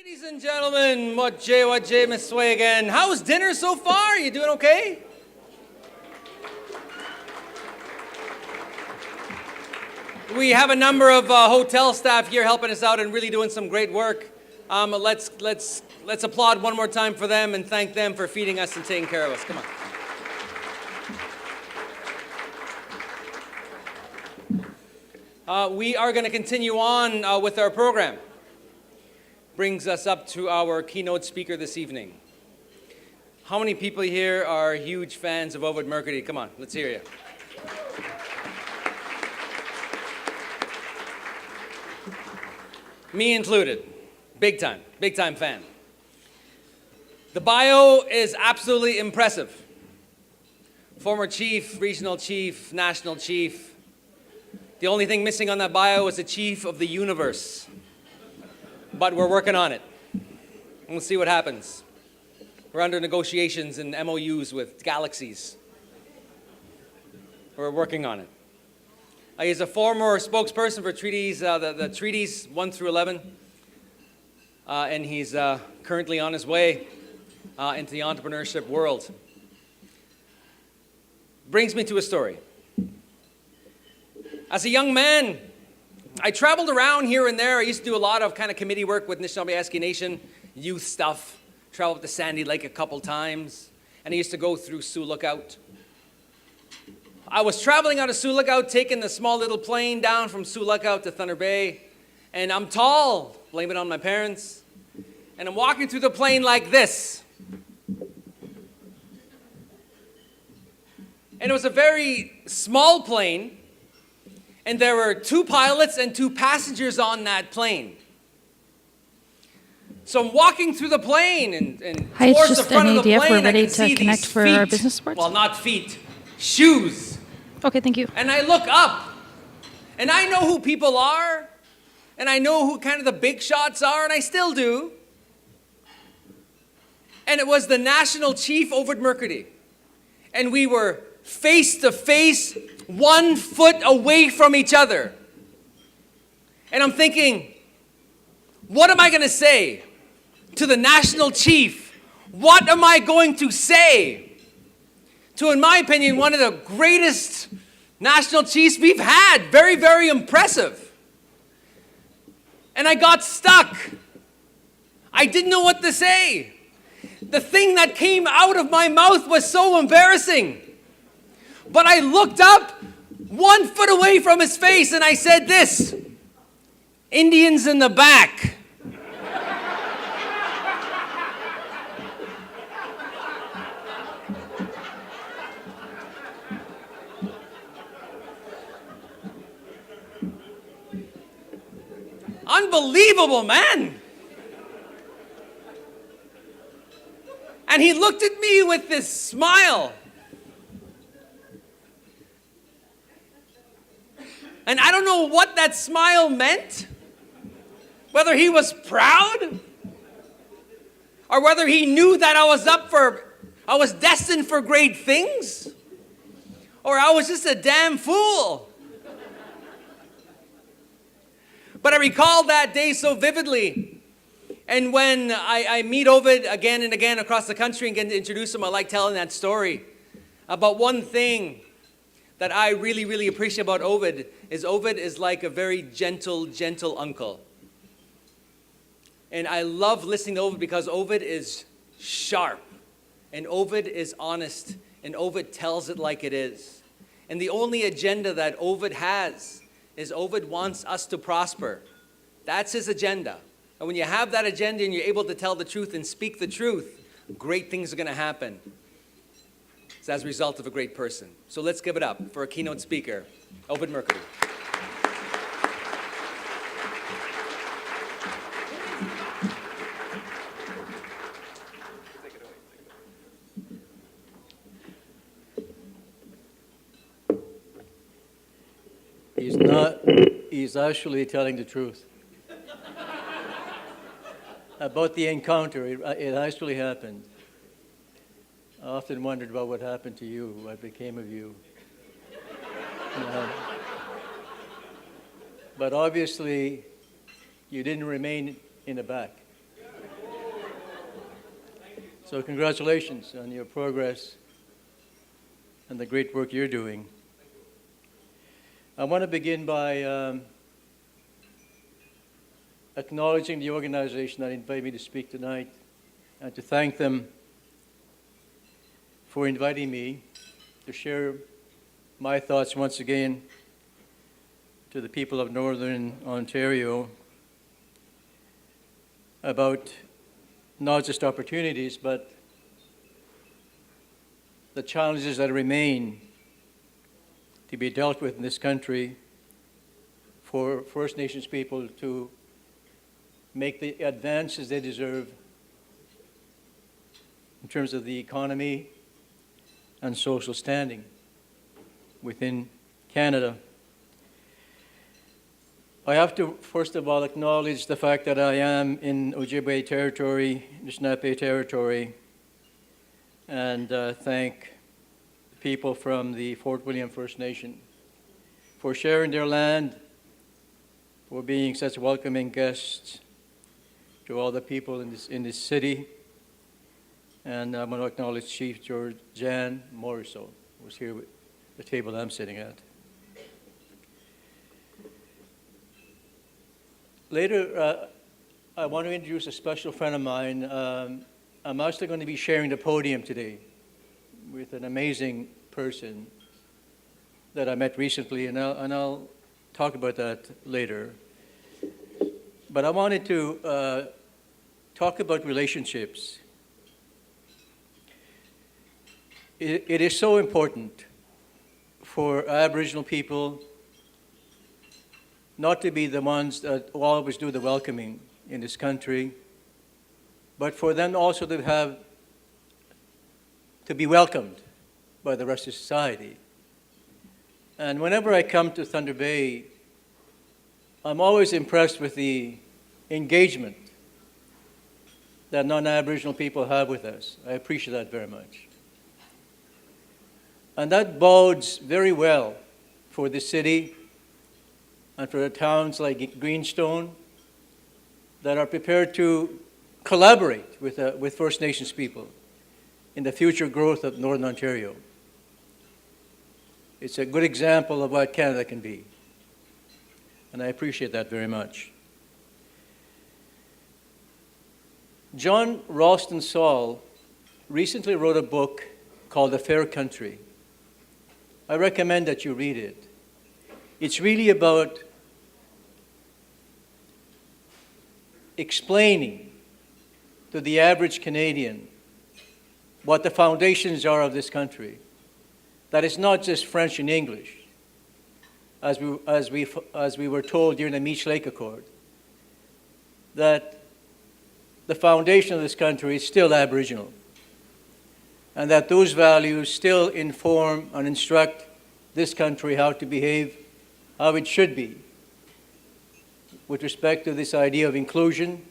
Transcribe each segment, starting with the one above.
Ladies and gentlemen, what J, Miss Sway again. How's dinner so far? You doing okay? We have a number of hotel staff here helping us out and really doing some great work. Let's applaud one more time for them and thank them for feeding us and taking care of us. Come on. We are going to continue on with our program. Brings us up to our keynote speaker this evening. How many people here are huge fans of Ovide Mercredi? Come on, let's hear you. Me included. Big time fan. The bio is absolutely impressive. Former chief, regional chief, national chief. The only thing missing on that bio is the chief of the universe. But we're working on it. We'll see what happens. We're under negotiations and MOUs with galaxies. We're working on it. He's a former spokesperson for treaties, the treaties 1 through 11. And he's currently on his way into the entrepreneurship world. Brings me to a story. As a young man, I traveled around here and there. I used to do a lot of kind of committee work with Nishnawbe-Aski Nation, youth stuff. Traveled to Sandy Lake a couple times. And I used to go through Sioux Lookout. I was traveling out of Sioux Lookout, taking the small little plane down from Sioux Lookout to Thunder Bay. And I'm tall, blame it on my parents. And I'm walking through the plane like this. And it was a very small plane. And there were 2 pilots and 2 passengers on that plane. So I'm walking through the plane and Hi, it's towards just the front of the NADF. plane, We're ready I can to see connect these for feet. our business sports. Well, not feet, shoes. Okay, thank you. And I look up, and I know who people are, and I know who kind of the big shots are, and I still do. And it was the national chief, Ovide Mercredi. And we were face to face, 1 foot away from each other. And I'm thinking, what am I going to say to the national chief? What am I going to say to, in my opinion, one of the greatest national chiefs we've had? Very, very impressive. And I got stuck. I didn't know what to say. The thing that came out of my mouth was so embarrassing. But I looked up 1 foot away from his face and I said this: Indians in the back. Unbelievable, man. And he looked at me with this smile. And I don't know what that smile meant. Whether he was proud or whether he knew that I was destined for great things, or I was just a damn fool. But I recall that day so vividly. And when I meet Ovide again and again across the country and get to introduce him, I like telling that story about one thing that I really, really appreciate about Ovide is like a very gentle uncle. And I love listening to Ovide because Ovide is sharp, and Ovide is honest, and Ovide tells it like it is. And the only agenda that Ovide has is Ovide wants us to prosper. That's his agenda. And when you have that agenda and you're able to tell the truth and speak the truth, great things are going to happen. It's as a result of a great person. So let's give it up for a keynote speaker, Ovide Mercredi. He's actually telling the truth. About the encounter, it actually happened. I often wondered about what happened to you, what became of you. But obviously, you didn't remain in the back. So congratulations on your progress and the great work you're doing. I want to begin by acknowledging the organization that invited me to speak tonight and to thank them for inviting me to share my thoughts once again to the people of Northern Ontario about not just opportunities, but the challenges that remain to be dealt with in this country for First Nations people to make the advances they deserve in terms of the economy and social standing within Canada. I have to, first of all, acknowledge the fact that I am in Ojibwe territory, Nishnawbe territory, and thank people from the Fort William First Nation for sharing their land, for being such welcoming guests to all the people in this city. And I want to acknowledge Chief George Jan Morriso, who was here at the table I'm sitting at. Later, I want to introduce a special friend of mine. I'm actually going to be sharing the podium today with an amazing person that I met recently, and I'll talk about that later. But I wanted to talk about relationships. It is so important for Aboriginal people not to be the ones that always do the welcoming in this country, but for them also to be welcomed by the rest of society. And whenever I come to Thunder Bay, I'm always impressed with the engagement that non-Aboriginal people have with us. I appreciate that very much. And that bodes very well for the city and for the towns like Greenstone that are prepared to collaborate with First Nations people in the future growth of Northern Ontario. It's a good example of what Canada can be, and I appreciate that very much. John Ralston Saul recently wrote a book called A Fair Country. I recommend that you read it. It's really about explaining to the average Canadian what the foundations are of this country. That it's not just French and English, as we were told during the Meech Lake Accord, that the foundation of this country is still Aboriginal, and that those values still inform and instruct this country how to behave, how it should be, with respect to this idea of inclusion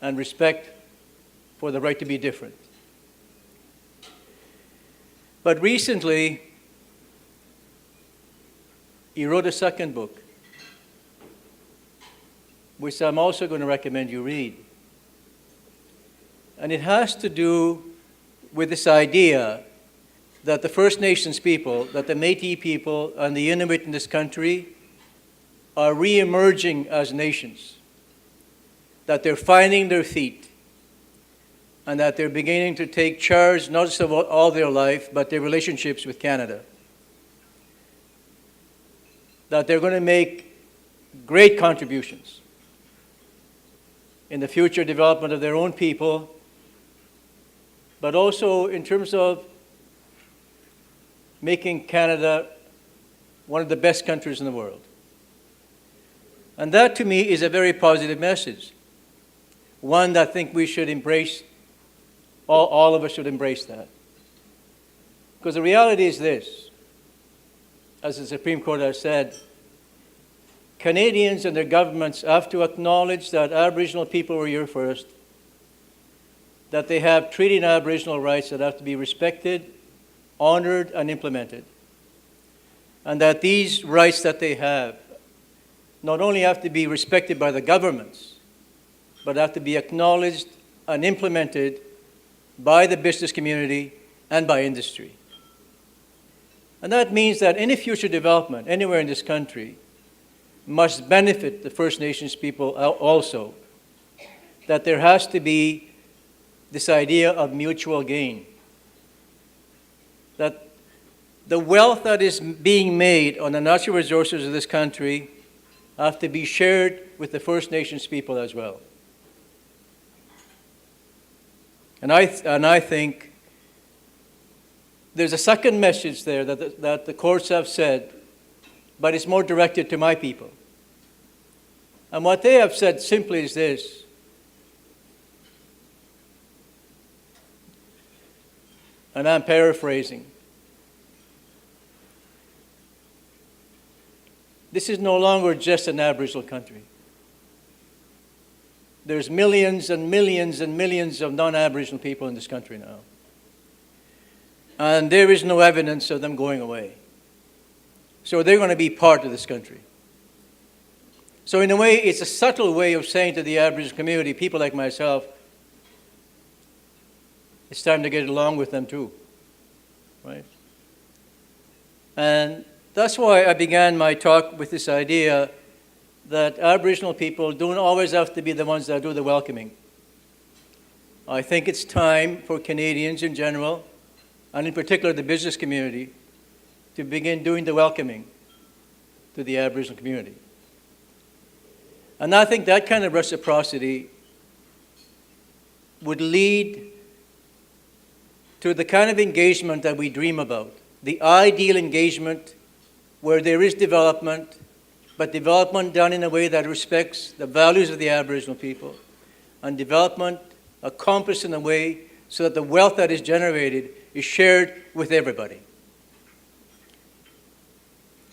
and respect for the right to be different. But recently, he wrote a second book, which I'm also going to recommend you read. And it has to do with this idea that the First Nations people, that the Métis people and the Inuit in this country are re-emerging as nations, that they're finding their feet, and that they're beginning to take charge not just of all their life, but their relationships with Canada. That they're going to make great contributions in the future development of their own people, but also in terms of making Canada one of the best countries in the world. And that, to me, is a very positive message, one that I think we should embrace. All of us should embrace that. Because the reality is this, as the Supreme Court has said, Canadians and their governments have to acknowledge that Aboriginal people were here first, that they have treaty and Aboriginal rights that have to be respected, honored, and implemented. And that these rights that they have not only have to be respected by the governments, but have to be acknowledged and implemented by the business community, and by industry. And that means that any future development anywhere in this country must benefit the First Nations people also. That there has to be this idea of mutual gain. That the wealth that is being made on the natural resources of this country have to be shared with the First Nations people as well. And I think there's a second message there that the courts have said, but it's more directed to my people. And what they have said simply is this: and I'm paraphrasing, this is no longer just an Aboriginal country. There's millions and millions and millions of non-Aboriginal people in this country now. And there is no evidence of them going away. So they're going to be part of this country. So in a way, it's a subtle way of saying to the Aboriginal community, people like myself, it's time to get along with them too, right? And that's why I began my talk with this idea that Aboriginal people don't always have to be the ones that do the welcoming. I think it's time for Canadians in general, and in particular the business community, to begin doing the welcoming to the Aboriginal community. And I think that kind of reciprocity would lead to the kind of engagement that we dream about, the ideal engagement where there is development, but development done in a way that respects the values of the Aboriginal people, and development accomplished in a way so that the wealth that is generated is shared with everybody.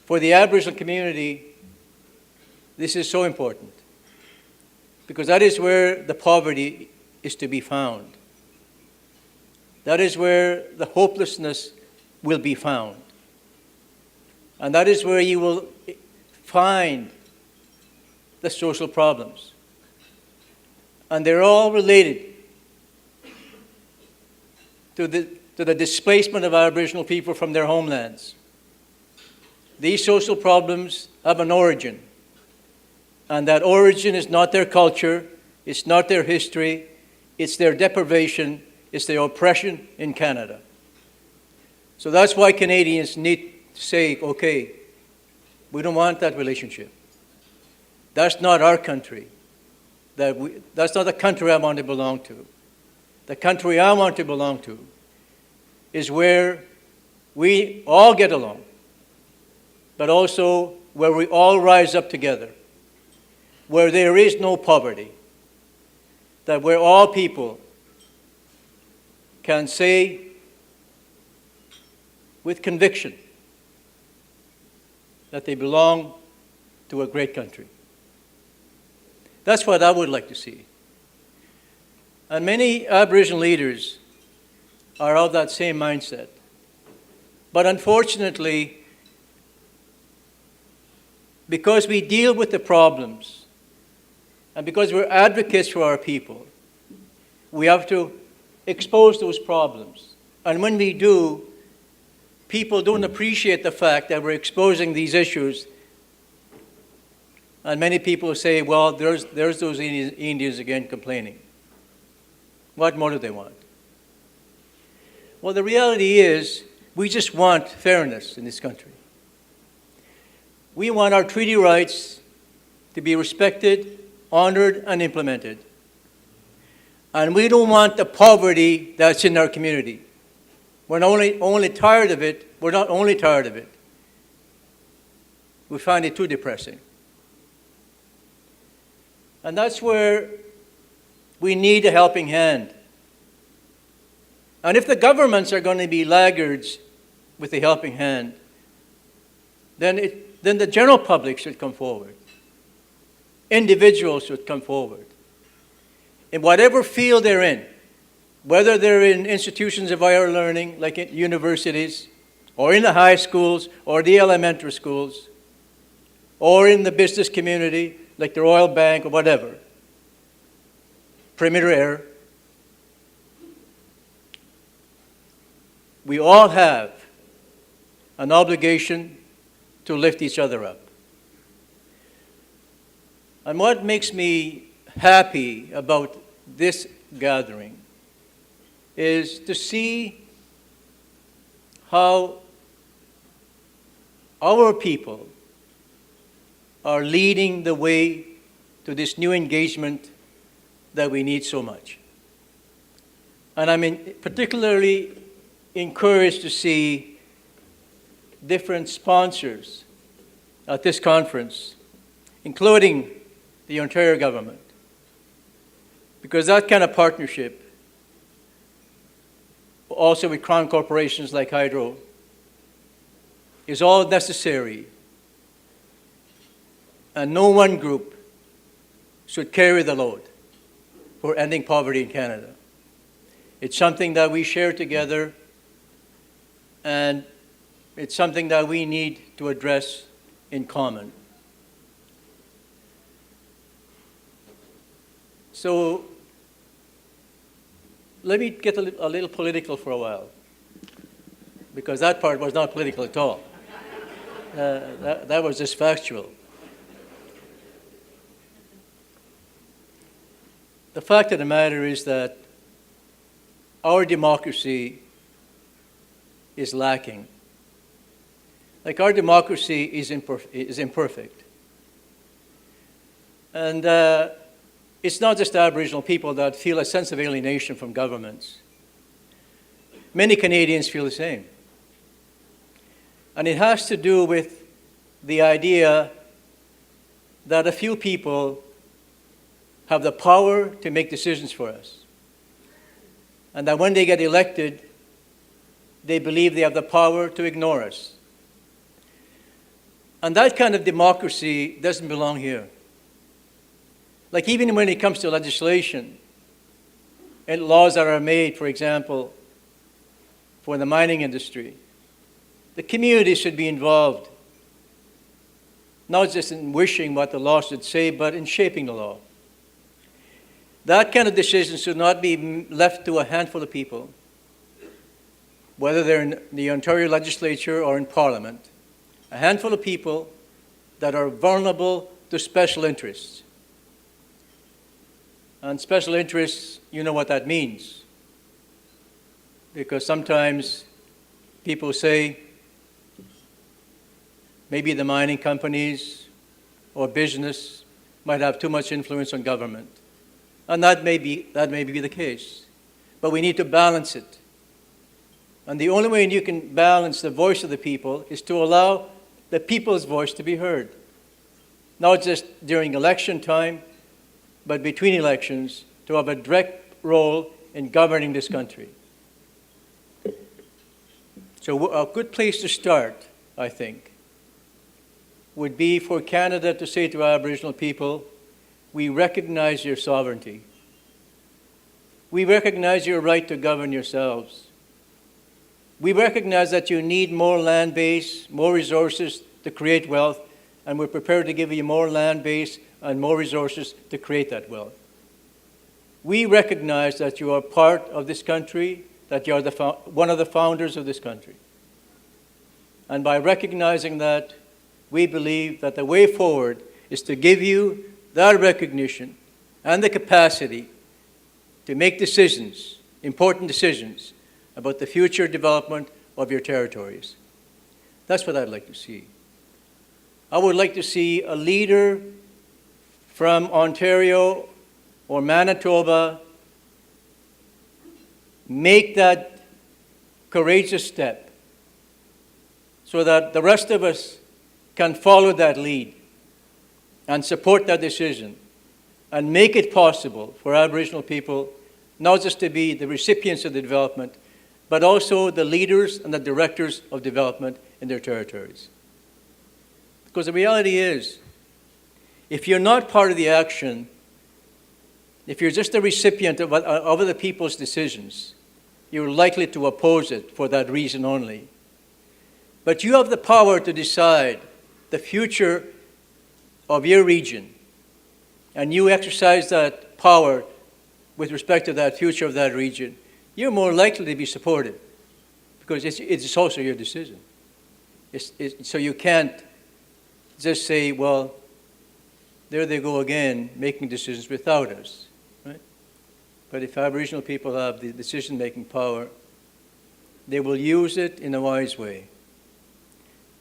For the Aboriginal community, this is so important, because that is where the poverty is to be found. That is where the hopelessness will be found. And that is where you will find the social problems. And they're all related to the displacement of Aboriginal people from their homelands. These social problems have an origin. And that origin is not their culture, it's not their history, it's their deprivation, it's their oppression in Canada. So that's why Canadians need to say, okay, we don't want that relationship. That's not our country. That's not the country I want to belong to. The country I want to belong to is where we all get along, but also where we all rise up together, where there is no poverty, that where all people can say with conviction that they belong to a great country. That's what I would like to see. And many Aboriginal leaders are of that same mindset. But unfortunately, because we deal with the problems and because we're advocates for our people, we have to expose those problems. And when we do, people don't appreciate the fact that we're exposing these issues. And many people say, well, there's those Indians again complaining. What more do they want? Well, the reality is, we just want fairness in this country. We want our treaty rights to be respected, honored, and implemented. And we don't want the poverty that's in our community. We're not only tired of it, we're not only tired of it. We find it too depressing. And that's where we need a helping hand. And if the governments are going to be laggards with the helping hand, then the general public should come forward. Individuals should come forward. In whatever field they're in, whether they're in institutions of higher learning, like at universities, or in the high schools, or the elementary schools, or in the business community, like the Royal Bank or whatever, Perimeter Air, we all have an obligation to lift each other up. And what makes me happy about this gathering is to see how our people are leading the way to this new engagement that we need so much. And I'm particularly encouraged to see different sponsors at this conference, including the Ontario government, because that kind of partnership, also with crown corporations like Hydro, is all necessary, and no one group should carry the load for ending poverty in Canada. It's something that we share together, and it's something that we need to address in common. So let me get a little political for a while, because that part was not political at all. That was just factual. The fact of the matter is that our democracy is lacking. Like, our democracy is imperfect. And it's not just Aboriginal people that feel a sense of alienation from governments. Many Canadians feel the same. And it has to do with the idea that a few people have the power to make decisions for us. And that when they get elected, they believe they have the power to ignore us. And that kind of democracy doesn't belong here. Like, even when it comes to legislation and laws that are made, for example, for the mining industry, the community should be involved, not just in wishing what the law should say, but in shaping the law. That kind of decision should not be left to a handful of people, whether they're in the Ontario legislature or in Parliament, a handful of people that are vulnerable to special interests. And special interests, you know what that means. Because sometimes people say maybe the mining companies or business might have too much influence on government. And that may be the case. But we need to balance it. And the only way you can balance the voice of the people is to allow the people's voice to be heard. Not just during election time, but between elections, to have a direct role in governing this country. So a good place to start, I think, would be for Canada to say to Aboriginal people, we recognize your sovereignty. We recognize your right to govern yourselves. We recognize that you need more land base, more resources to create wealth, and we're prepared to give you more land base and more resources to create that wealth. We recognize that you are part of this country, that you are one of the founders of this country. And by recognizing that, we believe that the way forward is to give you that recognition and the capacity to make decisions, important decisions, about the future development of your territories. That's what I'd like to see. I would like to see a leader from Ontario or Manitoba make that courageous step so that the rest of us can follow that lead and support that decision and make it possible for Aboriginal people not just to be the recipients of the development, but also the leaders and the directors of development in their territories. Because the reality is, if you're not part of the action, if you're just a recipient of other people's decisions, you're likely to oppose it for that reason only. But you have the power to decide the future of your region, and you exercise that power with respect to that future of that region, you're more likely to be supported because it's also your decision. So you can't just say, well, there they go again, making decisions without us, right? But if Aboriginal people have the decision-making power, they will use it in a wise way.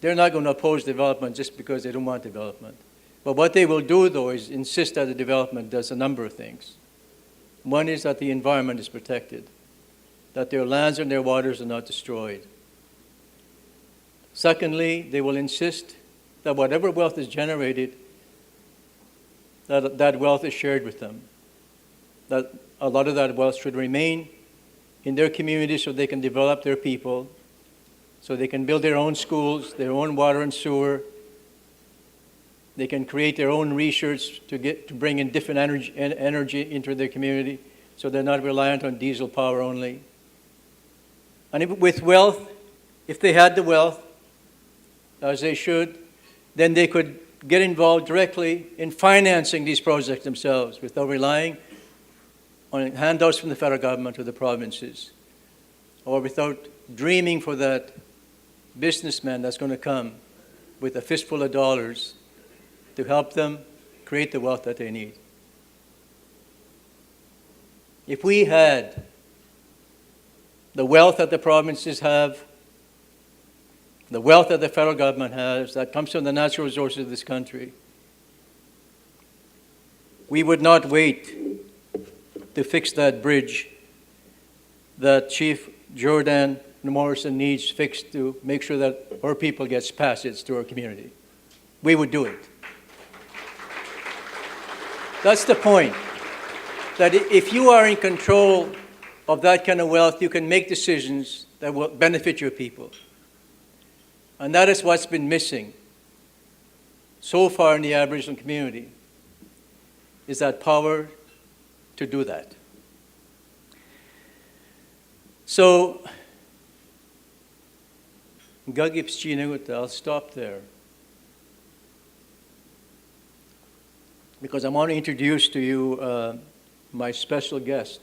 They're not going to oppose development just because they don't want development. But what they will do, though, is insist that the development does a number of things. One is that the environment is protected, that their lands and their waters are not destroyed. Secondly, they will insist that whatever wealth is generated, that wealth is shared with them, that a lot of that wealth should remain in their community so they can develop their people, so they can build their own schools, their own water and sewer. They can create their own research to bring in different energy into their community, so they're not reliant on diesel power only. And with wealth, if they had the wealth, as they should, then they could get involved directly in financing these projects themselves without relying on handouts from the federal government or the provinces, or without dreaming for that businessman that's going to come with a fistful of dollars to help them create the wealth that they need. If we had the wealth that the provinces have, the wealth that the federal government has, that comes from the natural resources of this country, we would not wait to fix that bridge that Chief Jordan Morrison needs fixed to make sure that our people gets passage to our community. We would do it. That's the point, that if you are in control of that kind of wealth, you can make decisions that will benefit your people. And that is what's been missing so far in the Aboriginal community, is that power to do that. So, I'll stop there, because I want to introduce to you my special guest.